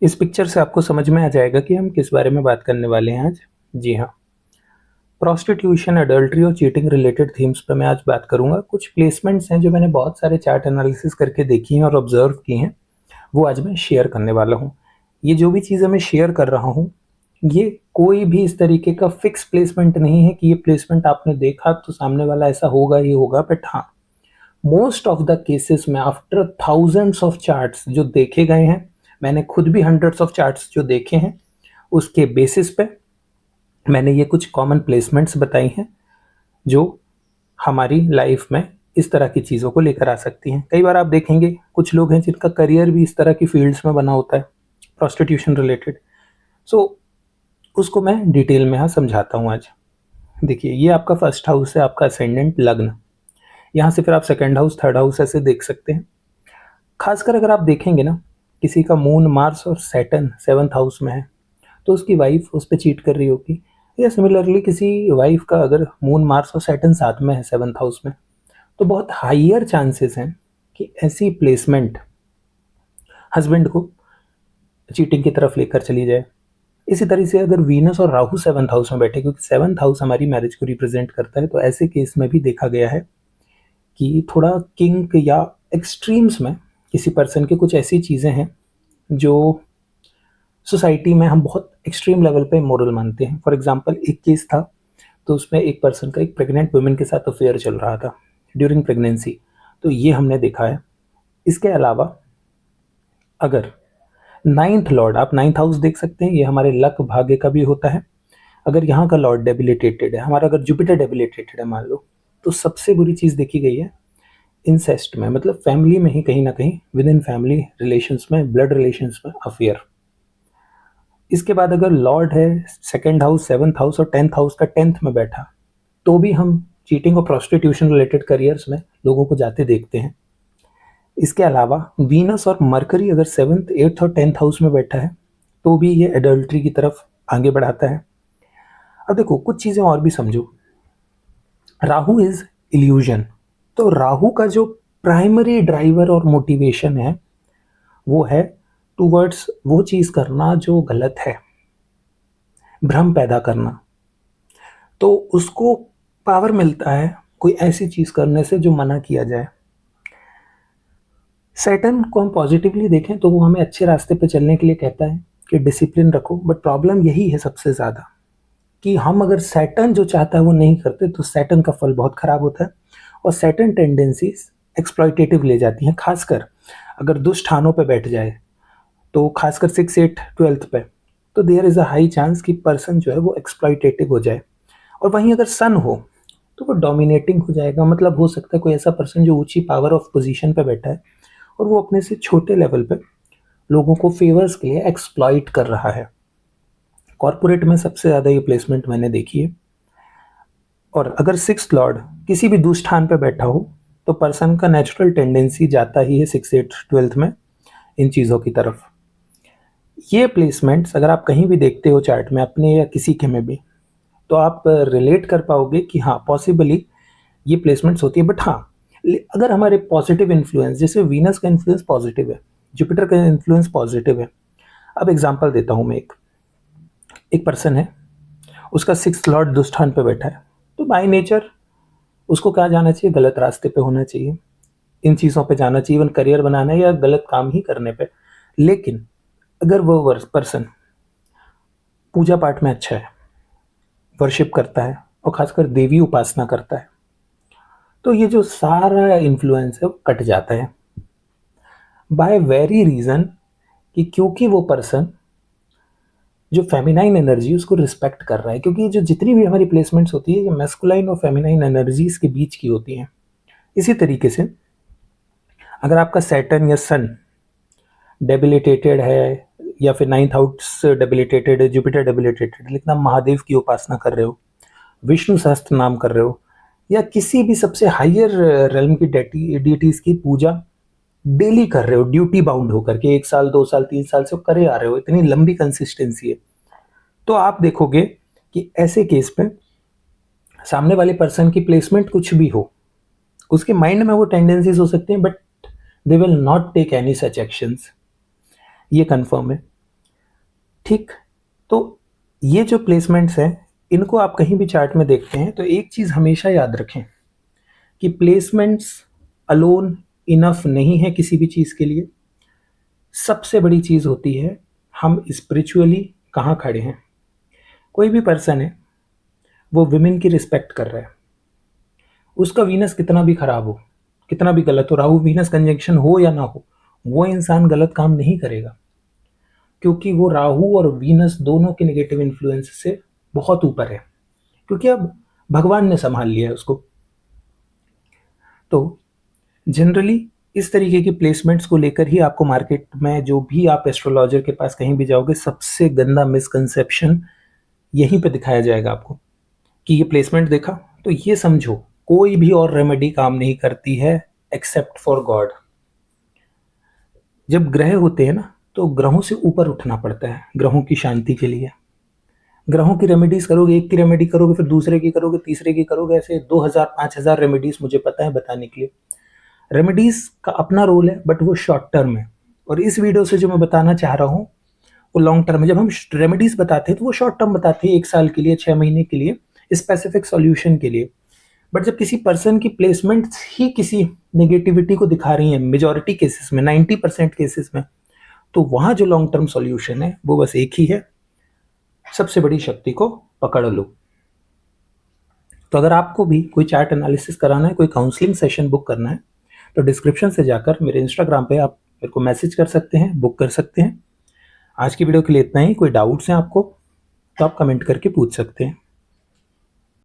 इस पिक्चर से आपको समझ में आ जाएगा कि हम किस बारे में बात करने वाले हैं आज। जी हाँ, प्रोस्टिट्यूशन, अडल्ट्री और चीटिंग रिलेटेड थीम्स पे मैं आज बात करूंगा। कुछ प्लेसमेंट्स हैं जो मैंने बहुत सारे चार्ट एनालिसिस करके देखी हैं और ऑब्जर्व की हैं, वो आज मैं शेयर करने वाला हूँ। ये जो भी चीज़ें मैं शेयर कर रहा हूँ, ये कोई भी इस तरीके का फिक्स प्लेसमेंट नहीं है कि ये प्लेसमेंट आपने देखा तो सामने वाला ऐसा होगा ही होगा। बट हाँ, मोस्ट ऑफ द केसेस में आफ्टर थाउजेंड्स ऑफ चार्ट्स जो देखे गए हैं, मैंने खुद भी हंड्रेड्स ऑफ चार्ट्स जो देखे हैं, उसके बेसिस पे मैंने ये कुछ कॉमन प्लेसमेंट्स बताई हैं जो हमारी लाइफ में इस तरह की चीज़ों को लेकर आ सकती हैं। कई बार आप देखेंगे कुछ लोग हैं जिनका करियर भी इस तरह की फील्ड्स में बना होता है, प्रोस्टिट्यूशन रिलेटेड। सो उसको मैं डिटेल में यहाँ समझाता हूँ आज। देखिए, ये आपका फर्स्ट हाउस है, आपका असेंडेंट लग्न। यहाँ से फिर आप सेकेंड हाउस, थर्ड हाउस ऐसे देख सकते हैं। खासकर अगर आप देखेंगे ना, किसी का मून, मार्स और सैटर्न सेवन्थ हाउस में है तो उसकी वाइफ उस पर चीट कर रही होगी। या सिमिलरली किसी वाइफ का अगर मून, मार्स और सैटर्न साथ में है सेवन्थ हाउस में, तो बहुत हाइयर चांसेस हैं कि ऐसी प्लेसमेंट हस्बैंड को चीटिंग की तरफ लेकर चली जाए। इसी तरह से अगर वीनस और राहु सेवन्थ हाउस में बैठे, क्योंकि सेवन्थ हाउस हमारी मैरिज को रिप्रेजेंट करता है, तो ऐसे केस में भी देखा गया है कि थोड़ा किंक या एक्सट्रीम्स में किसी पर्सन की कुछ ऐसी चीज़ें हैं जो सोसाइटी में हम बहुत एक्सट्रीम लेवल पे मोरल मानते हैं। फॉर एग्जांपल, एक केस था तो उसमें एक पर्सन का एक प्रेग्नेंट वुमेन के साथ अफेयर चल रहा था ड्यूरिंग प्रेगनेंसी, तो ये हमने देखा है। इसके अलावा अगर नाइन्थ लॉर्ड, आप नाइन्थ हाउस देख सकते हैं, ये हमारे लक भाग्य का भी होता है। अगर यहाँ का लॉर्ड डेबिलिटेटेड है, हमारा अगर जुपिटर डेबिलिटेटेड है मान लो, तो सबसे बुरी चीज़ देखी गई है इंसेस्ट में, मतलब फैमिली में ही कहीं ना कहीं विद इन फैमिली रिलेशंस में, ब्लड रिलेशंस में अफेयर। इसके बाद अगर लॉर्ड है सेकेंड हाउस, सेवन्थ हाउस और टेंथ हाउस का टेंथ में बैठा, तो भी हम चीटिंग और प्रोस्टिट्यूशन रिलेटेड करियर्स में लोगों को जाते देखते हैं। इसके अलावा वीनस और मरकरी अगर सेवन्थ, एट्थ और टेंथ हाउस में बैठा है, तो भी ये एडल्ट्री की तरफ आगे बढ़ाता है। अब देखो, कुछ चीज़ें और भी समझो। राहु इज इल्यूजन, तो राहु का जो प्राइमरी ड्राइवर और मोटिवेशन है वो है टूवर्ड्स वो चीज़ करना जो गलत है, भ्रम पैदा करना। तो उसको पावर मिलता है कोई ऐसी चीज़ करने से जो मना किया जाए। सैटर्न को हम पॉजिटिवली देखें तो वो हमें अच्छे रास्ते पे चलने के लिए कहता है कि डिसिप्लिन रखो, बट प्रॉब्लम यही है सबसे ज़्यादा कि हम अगर सैटर्न जो चाहता है वो नहीं करते तो सैटर्न का फल बहुत खराब होता है। और सैटर्न टेंडेंसीज एक्सप्लॉइटेटिव ले जाती हैं, खासकर अगर दुष्ट स्थानों पे बैठ जाए, तो खासकर 6, 8, 12th पे, तो there is a high chance कि पर्सन जो है वो एक्सप्लॉइटेटिव हो जाए। और वहीं अगर सन हो तो वो डोमिनेटिंग हो जाएगा। मतलब हो सकता है कोई ऐसा पर्सन जो ऊंची पावर ऑफ पोजीशन पे बैठा है और वो अपने से छोटे लेवल पे लोगों को फेवर्स के लिए एक्सप्लॉइट कर रहा है। कॉर्पोरेट में सबसे ज़्यादा ये प्लेसमेंट मैंने देखी है। और अगर सिक्स्थ लॉर्ड किसी भी दुष्स्थान पे बैठा हो तो पर्सन का नेचुरल टेंडेंसी जाता ही है 6, 8, 12th में इन चीज़ों की तरफ। ये प्लेसमेंट्स अगर आप कहीं भी देखते हो चार्ट में, अपने या किसी के में भी, तो आप रिलेट कर पाओगे कि हाँ, पॉसिबली ये प्लेसमेंट्स होती है। बट हाँ, अगर हमारे पॉजिटिव इन्फ्लुएंस, जैसे वीनस का इन्फ्लुएंस पॉजिटिव है, जुपिटर का इन्फ्लुएंस पॉजिटिव है। अब एग्जांपल देता हूँ मैं, एक एक पर्सन है, उसका सिक्स्थ लॉर्ड दुष्टान पे बैठा है, तो बाय नेचर उसको क्या जाना चाहिए, गलत रास्ते पे होना चाहिए, इन चीज़ों पे जाना चाहिए, इवन करियर बनाना है या गलत काम ही करने पे। लेकिन अगर वो पर्सन पूजा पाठ में अच्छा है, वर्शिप करता है और खासकर देवी उपासना करता है, तो ये जो सारा इन्फ्लुएंस है वो कट जाता है बाय वेरी रीज़न कि क्योंकि वो पर्सन जो फेमिनाइन एनर्जी उसको रिस्पेक्ट कर रहा है। क्योंकि जो जितनी भी हमारी प्लेसमेंट्स होती है ये मैस्कुलाइन और फेमिनाइन एनर्जीज के बीच की होती हैं। इसी तरीके से अगर आपका सैटर्न या सन डेबिलिटेटेड है या फिर नाइन्थ हाउस डेबिलिटेटेड है, जुपिटर डेबिलिटेटेड, लेकिन आप महादेव की उपासना कर रहे हो, विष्णु सहस्त्र नाम कर रहे हो, या किसी भी सबसे हायर रेलम की डीटीज की पूजा डेली कर रहे हो, ड्यूटी बाउंड होकर के 1 साल, 2 साल, 3 साल से करे आ रहे हो, इतनी लंबी कंसिस्टेंसी है, तो आप देखोगे कि ऐसे केस पे सामने वाले पर्सन की प्लेसमेंट कुछ भी हो, उसके माइंड में वो टेंडेंसीज हो सकती हैं, but they will not take any such actions. ये कंफर्म है। ठीक। तो ये जो प्लेसमेंट्स हैं, इनको आप कहीं भी चार्ट में देखते हैं तो एक चीज़ हमेशा याद रखें कि प्लेसमेंट्स अलोन इनफ नहीं है किसी भी चीज़ के लिए। सबसे बड़ी चीज़ होती है हम स्पिरिचुअली कहाँ खड़े हैं। कोई भी पर्सन है, वो विमेन की रिस्पेक्ट कर रहा है, उसका वीनस कितना भी खराब हो, कितना भी गलत हो, राहु वीनस कंजंक्शन हो या ना हो, वो इंसान गलत काम नहीं करेगा, क्योंकि वो राहु और वीनस दोनों के नेगेटिव इन्फ्लुएंस से बहुत ऊपर है, क्योंकि अब भगवान ने संभाल लिया है उसको। तो जनरली इस तरीके की प्लेसमेंट्स को लेकर ही आपको मार्केट में, जो भी आप एस्ट्रोलॉजर के पास कहीं भी जाओगे, सबसे गंदा मिसकंसेप्शन यहीं पे दिखाया जाएगा आपको कि ये प्लेसमेंट देखा तो ये समझो कोई भी और रेमेडी काम नहीं करती है एक्सेप्ट फॉर गॉड। जब ग्रह होते हैं ना, तो ग्रहों से ऊपर उठना पड़ता है ग्रहों की शांति के लिए। ग्रहों की रेमेडीज करोगे, एक की रेमेडी करोगे, फिर दूसरे की करोगे, तीसरे की करोगे, ऐसे 2000 5000 रेमेडीज मुझे पता है बताने के लिए। रेमेडीज का अपना रोल है, बट वो शॉर्ट टर्म है, और इस वीडियो से जो मैं बताना चाह रहा हूँ वो लॉन्ग टर्म है। जब हम रेमेडीज बताते हैं तो वो शॉर्ट टर्म बताते हैं, 1 साल के लिए, 6 महीने के लिए, स्पेसिफिक सॉल्यूशन के लिए। बट जब किसी पर्सन की प्लेसमेंट ही किसी नेगेटिविटी को दिखा रही है, मेजॉरिटी केसेस में, 90% केसेस में, तो वहां जो लॉन्ग टर्म सॉल्यूशन है वो बस एक ही है, सबसे बड़ी शक्ति को पकड़ लो। तो अगर आपको भी कोई चार्ट एनालिसिस कराना है, कोई काउंसलिंग सेशन बुक करना है, तो डिस्क्रिप्शन से जाकर मेरे इंस्टाग्राम पे आप मेरे को मैसेज कर सकते हैं, बुक कर सकते हैं। आज की वीडियो के लिए इतना ही। कोई डाउट्स हैं आपको तो आप कमेंट करके पूछ सकते हैं।